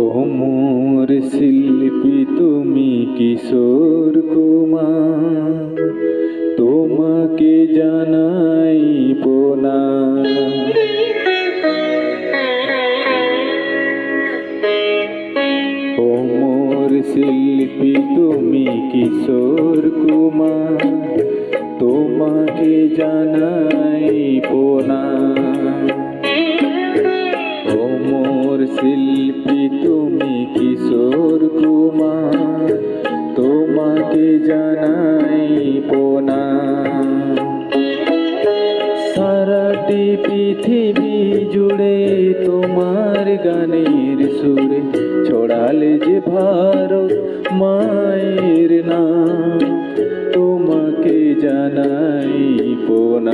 ও মোর শিল্পী তুমি কিশোর কুমার, তোমাকে জানাই প্রণাম। ও মোর শিল্পী তুমি কিশোর কুমার, তোমাকে জানাই প্রণাম। ও মোর শিল্পী তুমি কিশোর কুমার, তোমাকে জানাই প্রণাম। সারাটি পৃথিবী জুড়ে তোমার গানের সুরে ছড়ালে যে ভারত মায়ের নাম, তোমাকে জানাই প্রণাম।